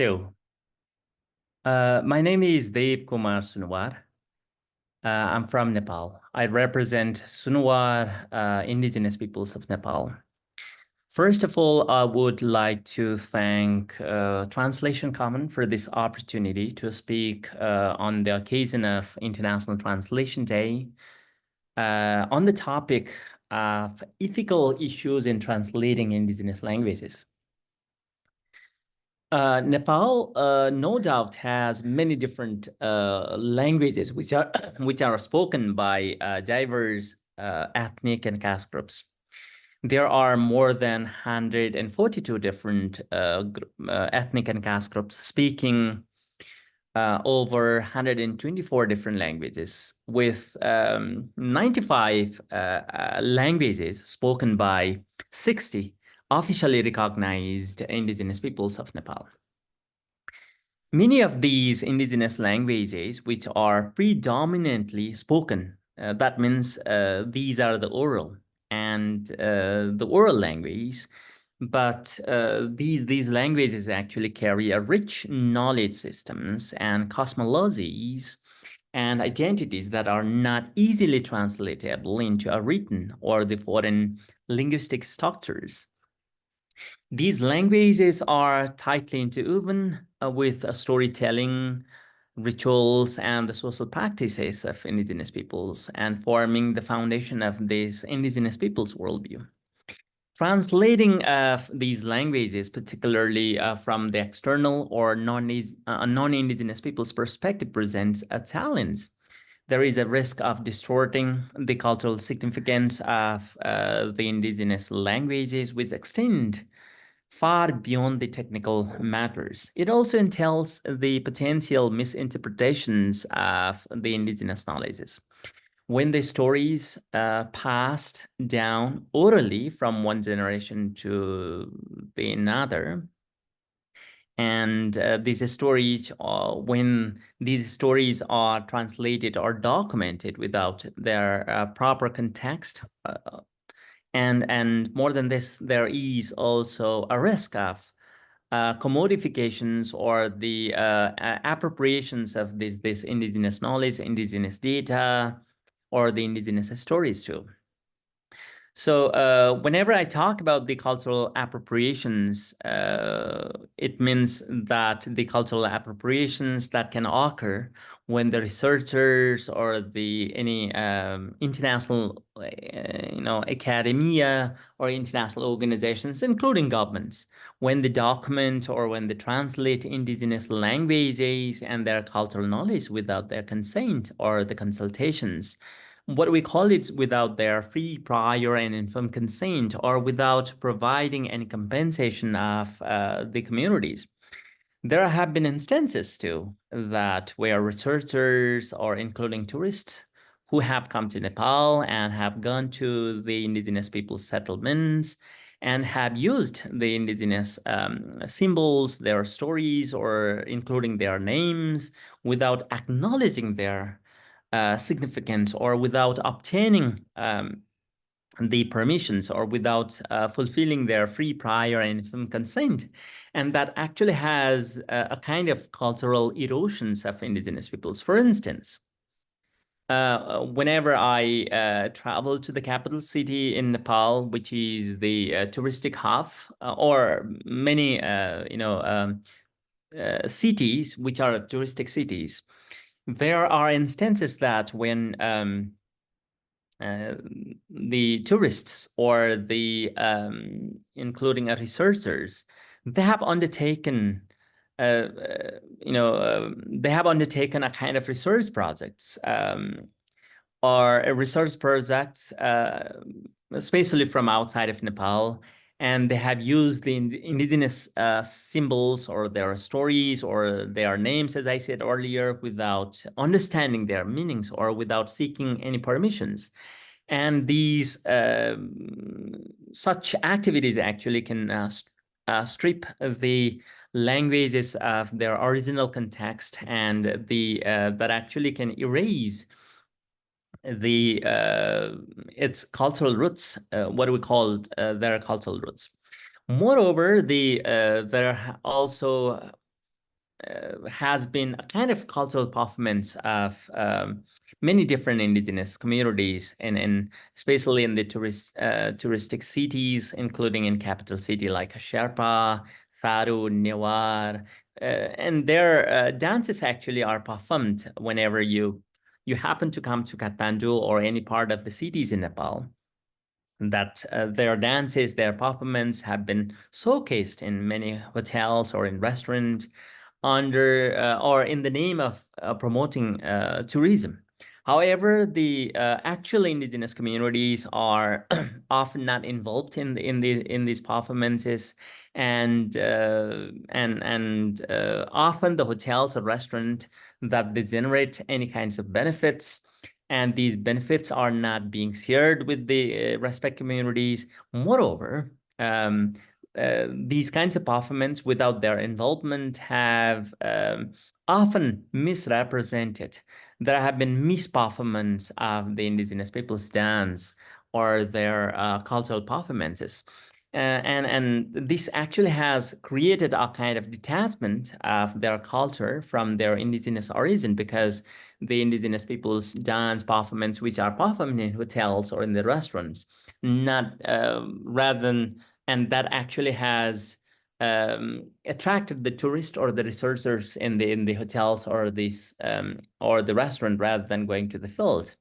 My name is Kumar. I'm from Nepal. I represent Sunwar, indigenous peoples of Nepal. First of all, I would like to thank Translation Common for this opportunity to speak on the occasion of International Translation Day on the topic of ethical issues in translating indigenous languages. Nepal, no doubt, has many different languages which are which are spoken by diverse ethnic and caste groups. There are more than 142 different ethnic and caste groups speaking over 124 different languages, with 95 languages spoken by 60 officially recognized indigenous peoples of Nepal. Many of these indigenous languages, which are predominantly spoken, that means these are the oral and the oral language, but these languages actually carry a rich knowledge systems and cosmologies and identities that are not easily translatable into a written or the foreign linguistic structures. These languages are tightly interwoven with storytelling, rituals, and the social practices of indigenous peoples, and forming the foundation of this indigenous peoples' worldview. Translating these languages, particularly from the external or non-indigenous people's perspective, presents a challenge. There is a risk of distorting the cultural significance of the indigenous languages, which extend far beyond the technical matters. It also entails the potential misinterpretations of the indigenous knowledges. When the stories passed down orally from one generation to the another, and these stories, when these stories are translated or documented without their proper context, and more than this, there is also a risk of commodifications or the appropriations of this indigenous knowledge, indigenous data, or the indigenous stories too. So whenever I talk about the cultural appropriations, it means that the cultural appropriations that can occur when the researchers or the any international, academia or international organizations, including governments, when they document or when they translate indigenous languages and their cultural knowledge without their consent or the consultations, what we call it, without their free, prior, and informed consent, or without providing any compensation of the communities. There have been instances too that where researchers or including tourists who have come to Nepal and have gone to the indigenous people's settlements and have used the indigenous symbols, their stories, or including their names without acknowledging their significance or without obtaining the permissions or without fulfilling their free, prior, and informed consent. And that actually has a kind of cultural erosions of indigenous peoples. For instance, whenever I travel to the capital city in Nepal, which is the touristic hub, or many, cities which are touristic cities, there are instances that when the tourists or the including researchers, they have undertaken they have undertaken a kind of research projects or a research projects especially from outside of Nepal, and they have used the indigenous symbols or their stories or their names, as I said earlier, without understanding their meanings or without seeking any permissions. And these such activities actually can strip the languages of their original context, and the that actually can erase the its cultural roots, what we call their cultural roots. Moreover, there also has been a kind of cultural performance of many different indigenous communities, and especially in the touristic cities, including in capital city like Sherpa, Tharu, Newar, and their dances actually are performed whenever you happen to come to Kathmandu or any part of the cities in Nepal. That their dances, their performance have been showcased in many hotels or in restaurants under or in the name of promoting tourism. However, the actual indigenous communities are often not involved in these performances, and often the hotels or restaurant that they generate any kinds of benefits, and these benefits are not being shared with the respective communities. Moreover, these kinds of performance without their involvement have often misrepresented. There have been misperformance of the indigenous people's dance or their cultural performances. And this actually has created a kind of detachment of their culture from their indigenous origin, because the indigenous people's dance performance, which are performed in hotels or in the restaurants, not rather than, and that actually has attracted the tourists or the researchers in the hotels or these or the restaurant rather than going to the field.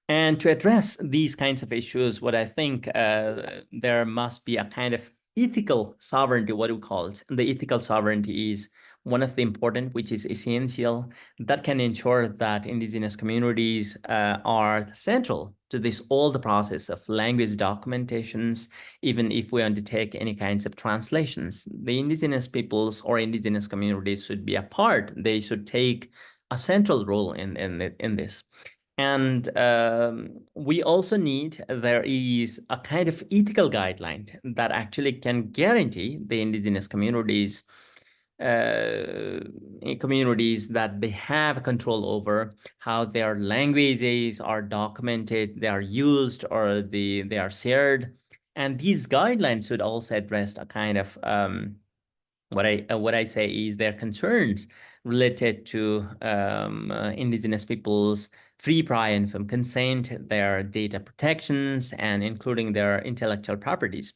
And to address these kinds of issues, what I think there must be a kind of ethical sovereignty, what we call it. The ethical sovereignty is one of the important, which is essential, that can ensure that indigenous communities are central to this all the process of language documentations, even if we undertake any kinds of translations. The indigenous peoples or indigenous communities should be a part. They should take a central role in this. And we also need, there is a kind of ethical guideline that actually can guarantee the indigenous communities that they have control over how their languages are documented, they are used, or they are shared. And these guidelines should also address a kind of what I say is their concerns related to indigenous peoples' free, prior, and informed consent, their data protections, and including their intellectual properties.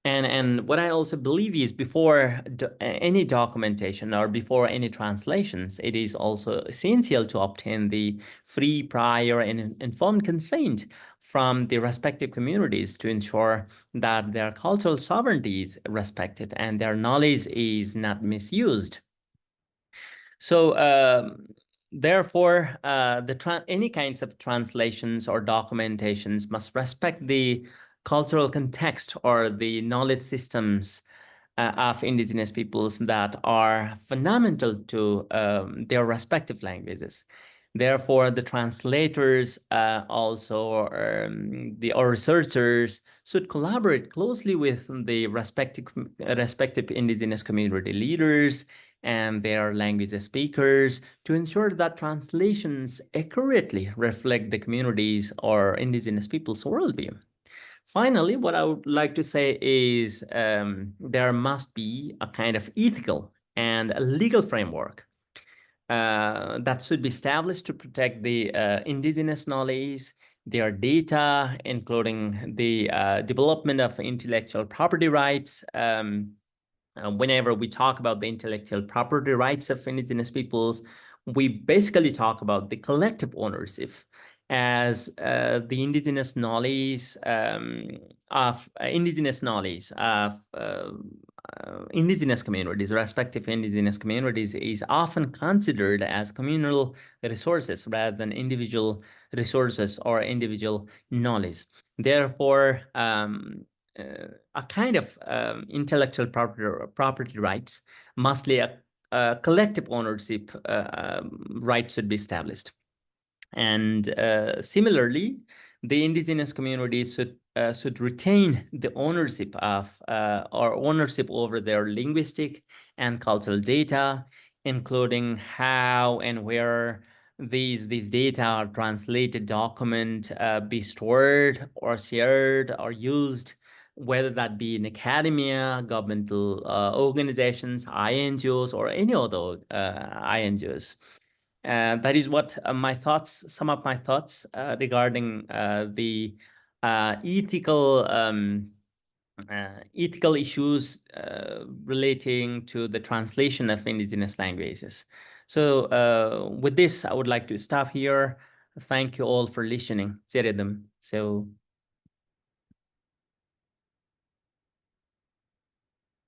And what I also believe is before any documentation or before any translations, it is also essential to obtain the free, prior, and informed consent from the respective communities to ensure that their cultural sovereignty is respected and their knowledge is not misused. So therefore, any kinds of translations or documentations must respect the cultural context or the knowledge systems of indigenous peoples that are fundamental to their respective languages. Therefore, the translators also the or researchers should collaborate closely with the respective indigenous community leaders and their language speakers to ensure that translations accurately reflect the communities or indigenous people's worldview. Finally, what I would like to say is there must be a kind of ethical and a legal framework that should be established to protect the indigenous knowledge, their data, including the development of intellectual property rights. Whenever we talk about the intellectual property rights of indigenous peoples, we basically talk about the collective ownership as the indigenous knowledge of indigenous communities, respective indigenous communities, is often considered as communal resources rather than individual resources or individual knowledge. Therefore, a kind of intellectual property rights, mostly a collective ownership right should be established. And similarly, the indigenous communities should retain the ownership of or ownership over their linguistic and cultural data, including how and where these data are translated, document, be stored or shared or used. whether that be in academia, governmental organizations, INGOs, or any other INGOs. That is what some of my thoughts regarding the ethical issues relating to the translation of indigenous languages. So with this, I would like to stop here. Thank you all for listening. Seredum. So